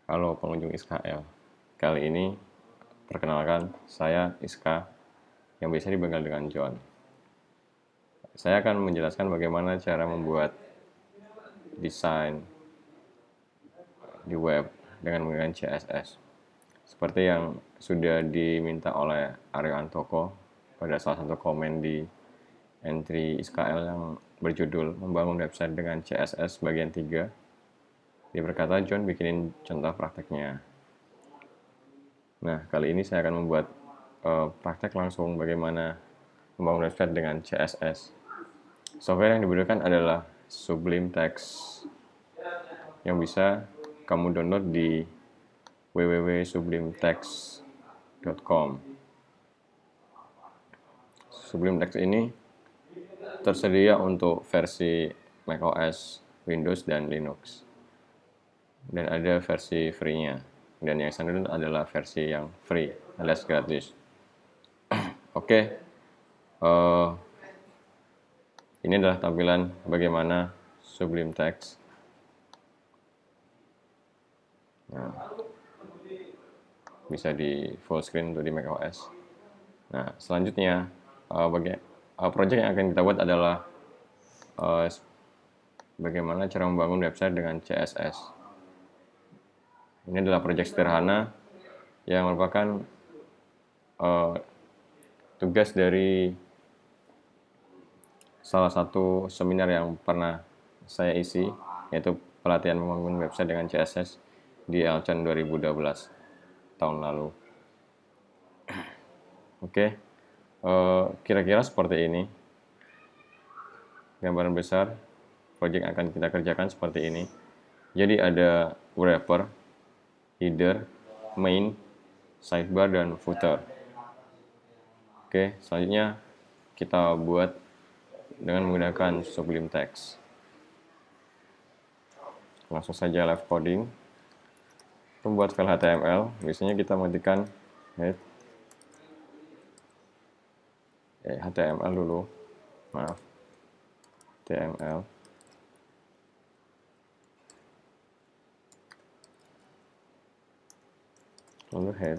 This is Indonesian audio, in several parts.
Halo pengunjung ISKL. Kali ini perkenalkan saya Iska yang biasa dipanggil dengan John. Saya akan menjelaskan bagaimana cara membuat desain di web dengan menggunakan CSS. Seperti yang sudah diminta oleh Aryo Antoko pada salah satu komen di entry ISKL yang berjudul membangun website dengan CSS bagian 3. Dia berkata, John bikinin contoh prakteknya. Nah, kali ini saya akan membuat praktek langsung bagaimana membangun website dengan CSS. Software yang dibutuhkan adalah Sublime Text yang bisa kamu download di www.sublimetext.com. Sublime Text ini tersedia untuk versi macOS, Windows, dan Linux. Dan ada versi free-nya. Dan yang standar adalah versi yang free alias gratis. Oke, ini adalah tampilan bagaimana Sublime Text. Nah, bisa di full screen untuk di macOS. Nah, selanjutnya project yang akan kita buat adalah bagaimana cara membangun website dengan CSS. Ini adalah project sederhana yang merupakan tugas dari salah satu seminar yang pernah saya isi, yaitu pelatihan membangun website dengan CSS di Alcan 2012 tahun lalu. Oke, kira-kira seperti ini gambaran besar project yang akan kita kerjakan seperti ini. Jadi ada wrapper, header, main, sidebar, dan footer. Oke, selanjutnya kita buat dengan menggunakan Sublime Text. Langsung saja live coding. Membuat file HTML, biasanya kita mengetikkan HTML dulu, maaf, HTML. Lalu head,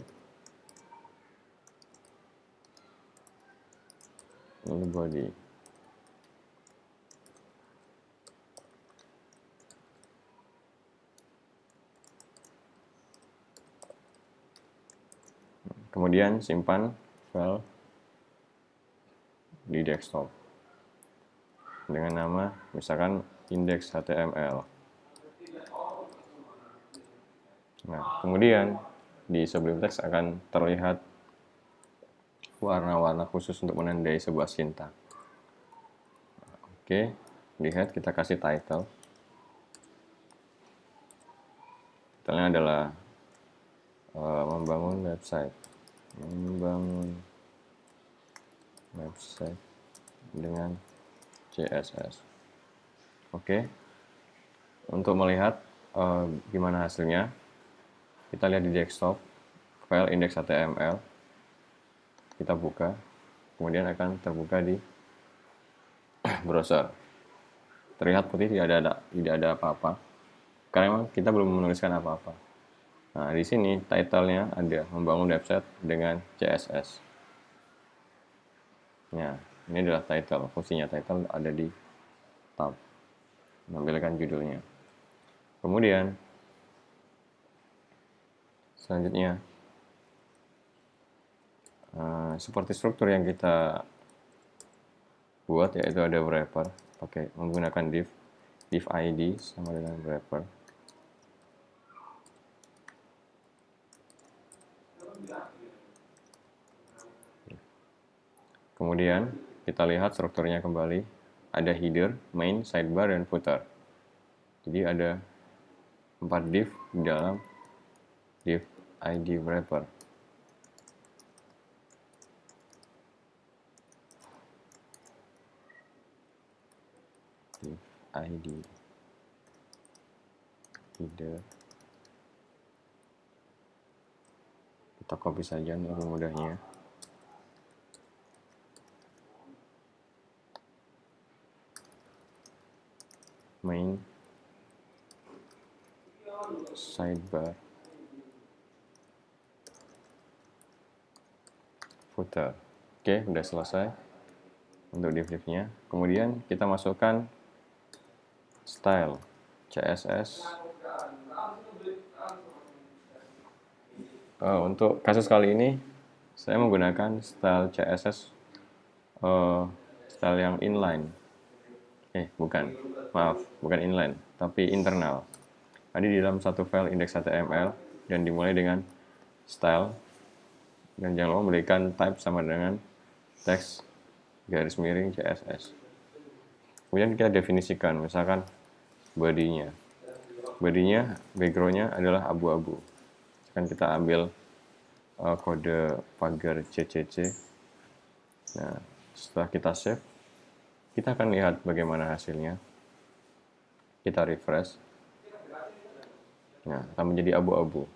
lalu body. Kemudian simpan file di desktop dengan nama misalkan index.html. Nah, kemudian di Sublime Text akan terlihat warna-warna khusus untuk menandai sebuah sintak. Oke, lihat kita kasih title. Title-nya adalah membangun website dengan CSS. Oke, untuk melihat gimana hasilnya, kita lihat di desktop file index.html, kita buka, kemudian akan terbuka di browser. Terlihat putih, tidak ada apa-apa karena memang kita belum menuliskan apa-apa. Nah, di sini title-nya ada membangun website dengan CSS. Nah, ini adalah title. Fungsinya title ada di tab. Menampilkan judulnya. Kemudian, selanjutnya, seperti struktur yang kita buat, yaitu ada wrapper, menggunakan div id sama dengan wrapper. Kemudian kita lihat strukturnya kembali, ada header, main, sidebar, dan footer. Jadi ada 4 div di dalam div id wrapper. Div id header. Kita copy saja untuk mudahnya. Main, sidebar, footer. Oke, udah selesai untuk div-nya. Kemudian kita masukkan style CSS. Untuk kasus kali ini saya menggunakan style CSS style yang inline. Bukan inline, tapi internal. Ada di dalam satu file index.html dan dimulai dengan style, dan jangan lupa memberikan type sama dengan teks garis miring CSS. Kemudian kita definisikan, misalkan body-nya. Body-nya, background-nya adalah abu-abu. Kan kita ambil kode pagar CCC. Nah, setelah kita save, kita akan lihat bagaimana hasilnya. Kita refresh. Nah, akan menjadi abu-abu.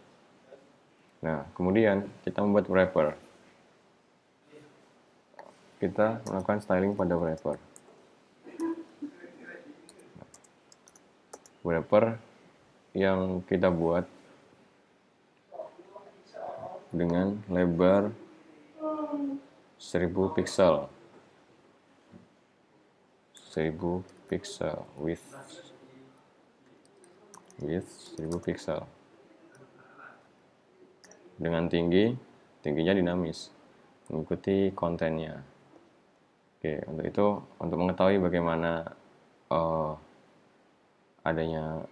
Nah, kemudian kita membuat wrapper. Kita melakukan styling pada wrapper. Wrapper yang kita buat dengan lebar 1000 pixel. 1000 pixel width 1000 pixel. Dengan tingginya dinamis, mengikuti kontennya. Oke, untuk itu, untuk mengetahui bagaimana adanya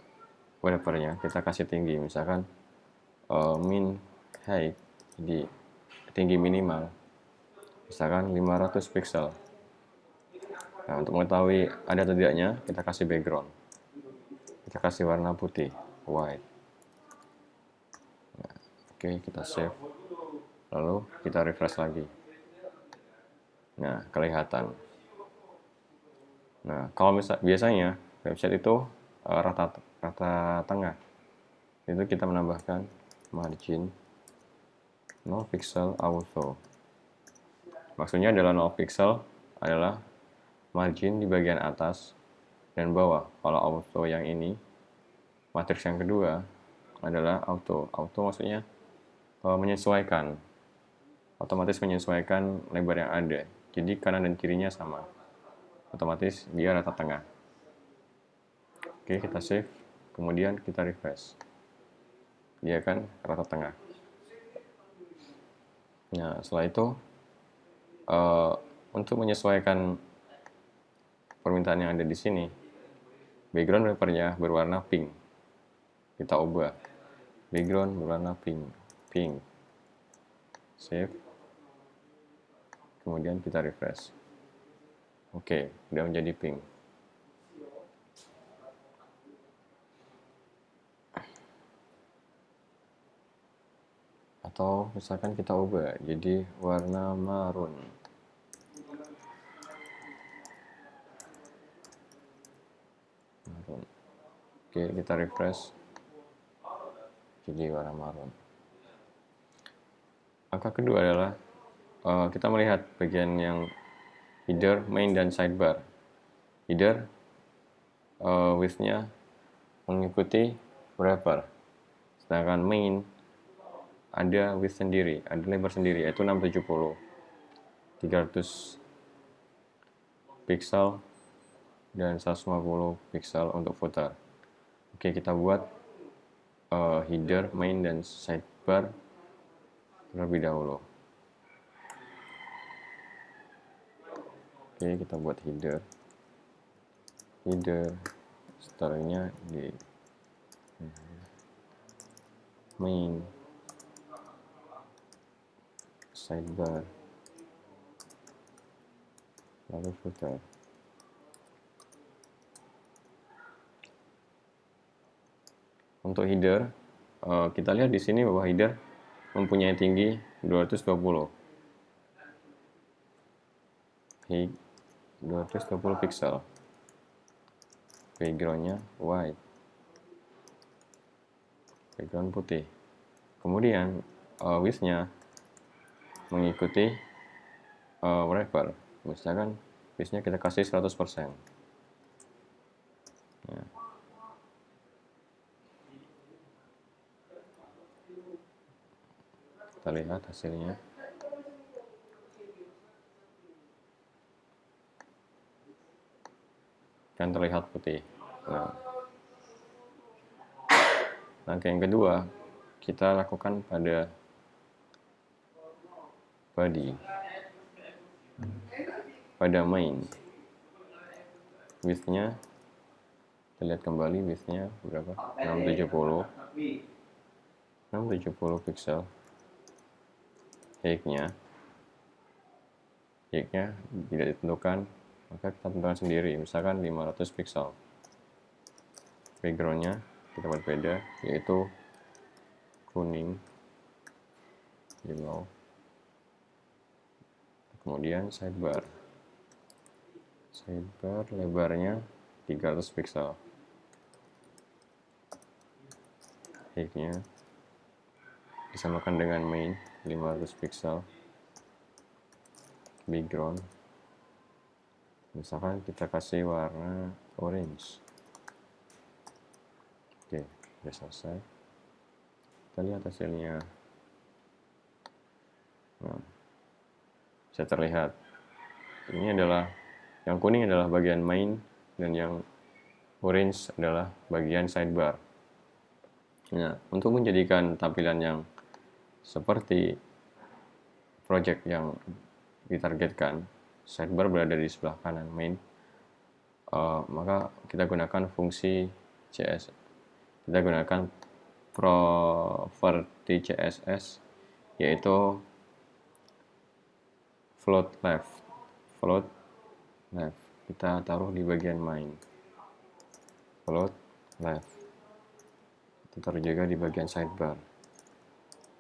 wrappernya, kita kasih tinggi, misalkan min height, di tinggi minimal, misalkan 500 pixel. Nah, untuk mengetahui ada atau tidaknya, kita kasih background. Kita kasih warna putih, white. Nah, oke, kita save. Lalu kita refresh lagi. Nah, kelihatan. Nah, kalau biasanya website itu rata tengah. Itu kita menambahkan margin 0 pixel auto. Maksudnya adalah 0 pixel adalah margin di bagian atas dan bawah. Kalau auto yang ini, matriks yang kedua adalah auto. Auto maksudnya menyesuaikan, otomatis menyesuaikan lebar yang ada. Jadi kanan dan kirinya sama, otomatis dia rata tengah. Oke, kita save, kemudian kita refresh. Dia kan rata tengah. Nah, setelah itu untuk menyesuaikan permintaan yang ada di sini, background wrappernya berwarna pink. Kita ubah background berwarna pink. Save. Kemudian kita refresh. Oke, udah menjadi pink. Atau misalkan kita ubah jadi warna marun. Oke, kita refresh jadi warna marun. Angka kedua adalah kita melihat bagian yang header, main, dan sidebar. Header width-nya mengikuti wrapper, sedangkan main ada width sendiri, ada lebar sendiri, yaitu 670, 300 pixel dan 150 pixel untuk footer. Oke, kita buat header, main, dan sidebar terlebih dahulu. Oke, kita buat header, stylenya di main, sidebar, lalu footer. Untuk header, kita lihat di sini bahwa header mempunyai tinggi 220 pixel. Background-nya white, background putih. Kemudian width-nya mengikuti wrapper. Misalkan width-nya kita kasih 100%. Nah. Kita lihat hasilnya. akan terlihat putih. Nah, langkah yang kedua kita lakukan pada body, pada main. Width-nya kita lihat kembali, width-nya berapa? 670 pixel. Height-nya tidak ditentukan, maka kita tentukan sendiri, misalkan 500 pixel. Background-nya kita buat beda, yaitu kuning, yellow. Kemudian sidebar lebarnya 300 pixel. Height-nya disamakan dengan main 500 pixel. Background misalkan kita kasih warna orange. Oke, sudah selesai. Kita lihat hasilnya. Nah, bisa terlihat ini adalah yang kuning adalah bagian main dan yang orange adalah bagian sidebar. Nah, untuk menjadikan tampilan yang seperti project yang ditargetkan, sidebar berada di sebelah kanan main, maka kita gunakan fungsi CSS. Kita gunakan property CSS, yaitu float left. Kita taruh di bagian main. Float left. Kita taruh juga di bagian sidebar.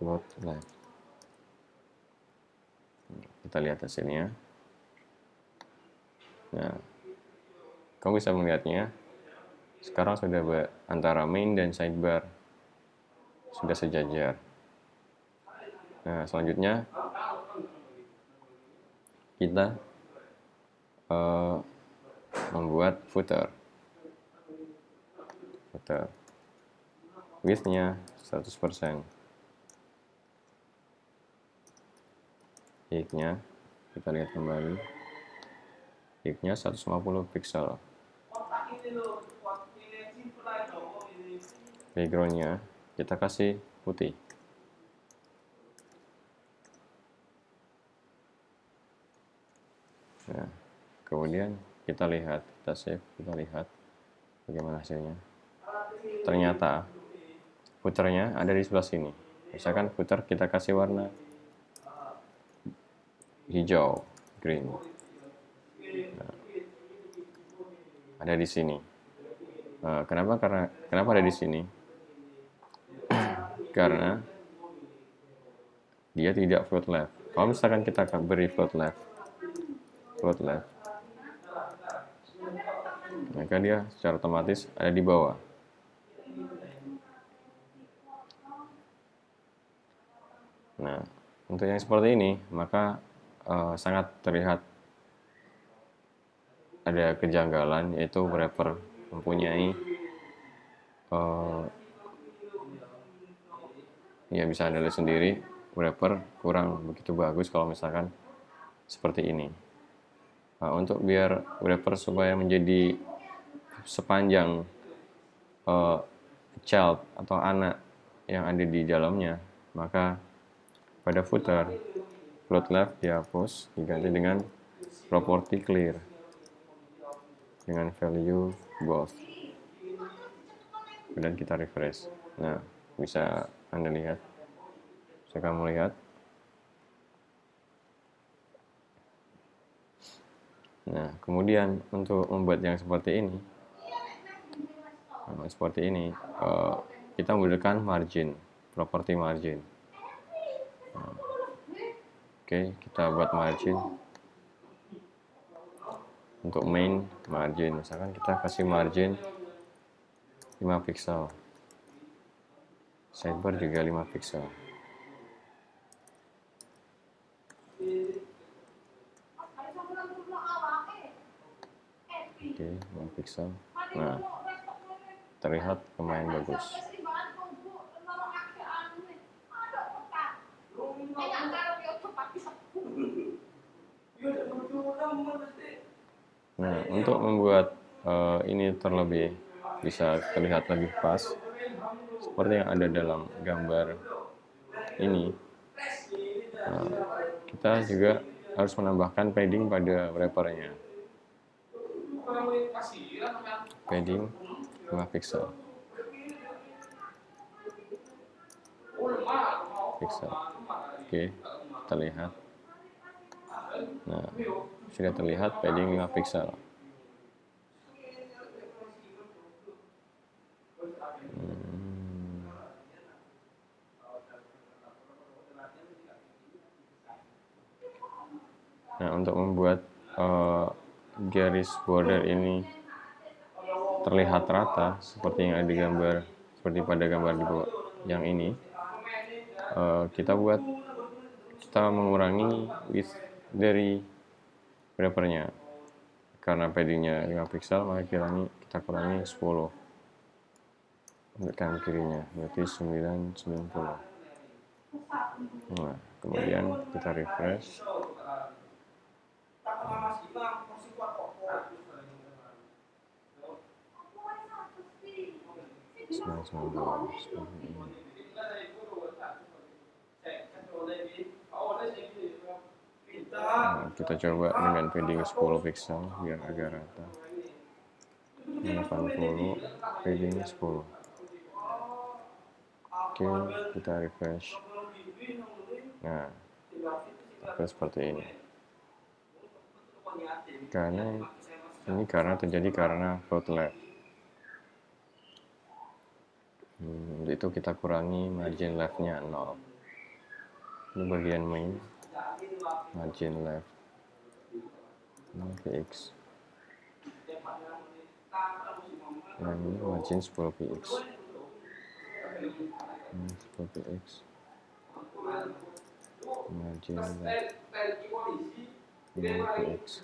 Float left. Kita lihat hasilnya. Nah, kamu bisa melihatnya. Sekarang sudah antara main dan sidebar sudah sejajar. Nah, selanjutnya kita membuat footer. Width-nya 100%. Height-nya kita lihat kembali. Height-nya 150 pixel. Background-nya kita kasih putih. Nah, kemudian kita save, kita lihat bagaimana hasilnya. Ternyata footernya ada di sebelah sini. Misalkan footer kita kasih warna hijau, green. Nah, ada di sini. Kenapa ada di sini? Karena dia tidak float left. Kalau misalkan kita akan beri float left, maka dia secara otomatis ada di bawah. Nah, untuk yang seperti ini, maka sangat terlihat ada kejanggalan, yaitu wrapper mempunyai ya bisa Anda lihat sendiri, wrapper kurang begitu bagus kalau misalkan seperti ini. Nah, untuk biar wrapper supaya menjadi sepanjang child atau anak yang ada di dalamnya, maka pada footer float left dihapus, diganti dengan property clear dengan value both. Kemudian kita refresh. Nah, bisa Anda lihat, bisa kamu lihat. Nah, kemudian untuk membuat yang seperti ini, kita menggunakan margin, property margin. Nah, oke, kita buat margin. Untuk main margin, misalkan kita kasih margin 5 pixel. Sidebar juga 5 pixel. Oke, 5 pixel. Nah, terlihat lumayan bagus. Nah, untuk membuat ini terlebih bisa terlihat lebih pas seperti yang ada dalam gambar ini. Kita juga harus menambahkan padding pada wrappernya. Padding 5 pixel. Oke, kita lihat. Nah, sudah terlihat padding 5 pixel. Nah, untuk membuat garis border ini terlihat rata seperti yang ada di gambar, seperti pada gambar di bawah yang ini, kita mengurangi width dari wrappernya. Karena paddingnya 5 pixel, maka kita kurangi 10 untuk kanan kirinya, berarti 990. Nah, kemudian kita refresh. 990 seperti ini. Nah, kita coba dengan padding 10 pixel biar agak rata. 80, padding 10. Oke, kita refresh. Nah, seperti ini. Karena terjadi karena float left. Untuk itu kita kurangi margin left-nya 0. Ini bagian main, margin left 0 px. Nah, ini margin 10 px. 10 px. Margin left 0 px.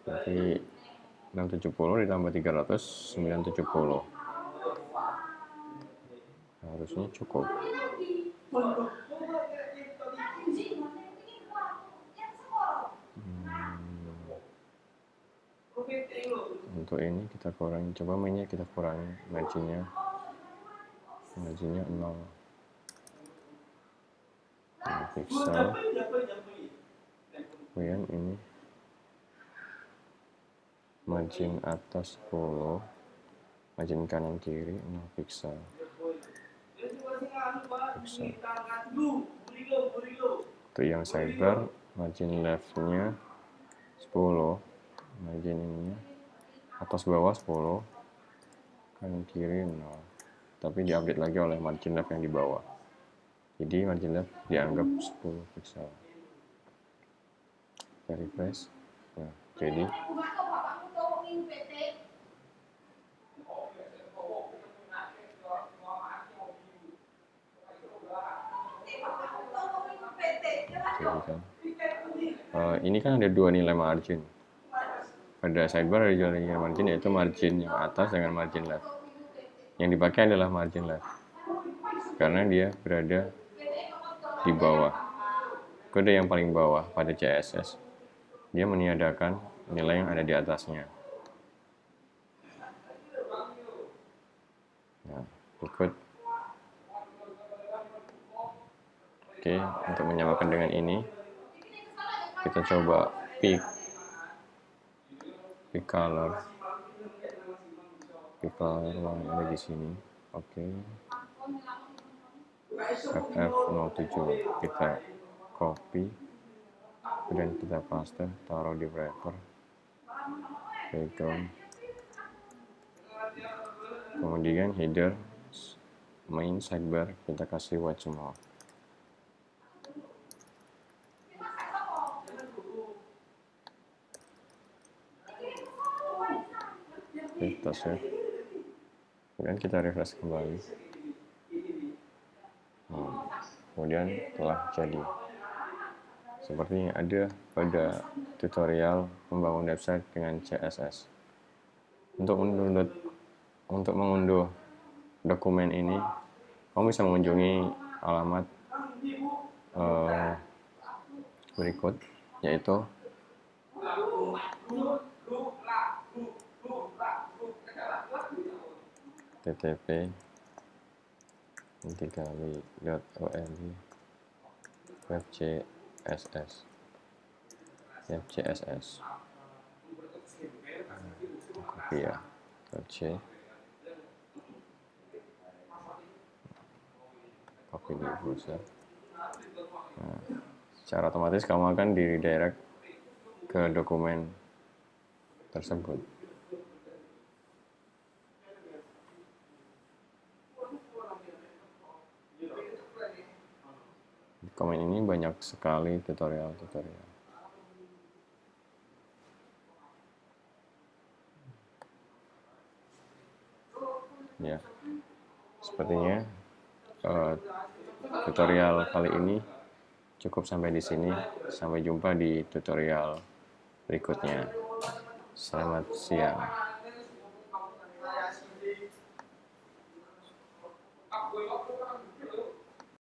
Jadi 670 ditambah 300, 970. Harusnya cukup. Untuk ini kita kurangi, coba mainnya kita kurangi marginnya 0 pixel. Kemudian ini margin atas 10, margin kanan kiri 0 pixel. Untuk yang sidebar, margin left-nya 10, margin ininya atas bawah 10, kanan kiri 0. Tapi diupdate lagi oleh margin left yang di bawah. Jadi margin left dianggap 10 pixel. Kita refresh. Nah, jadi ini kan ada dua nilai margin. Pada sidebar ada dua nilai margin, yaitu margin yang atas dengan margin left. Yang dipakai adalah margin left karena dia berada di bawah, kode yang paling bawah pada CSS. Dia meniadakan nilai yang ada di atasnya. Nah, ikut. Oke, untuk menyamakan dengan ini, kita coba pick color yang ada di sini. Oke. FF07 kita copy, kemudian kita paste, taruh di wrapper, background, kemudian header, main, sidebar kita kasih white semua. Kita save, kemudian kita refresh kembali. Kemudian telah jadi seperti yang ada pada tutorial membangun website dengan CSS. Untuk mengunduh dokumen ini, kamu bisa mengunjungi alamat berikut, yaitu http://web.css copy ya, copy di browser. Nah, secara otomatis kamu akan di redirect ke dokumen tersebut. Di komen ini banyak sekali tutorial-tutorial. Ya, sepertinya tutorial kali ini cukup sampai di sini. Sampai jumpa di tutorial berikutnya. Selamat siang.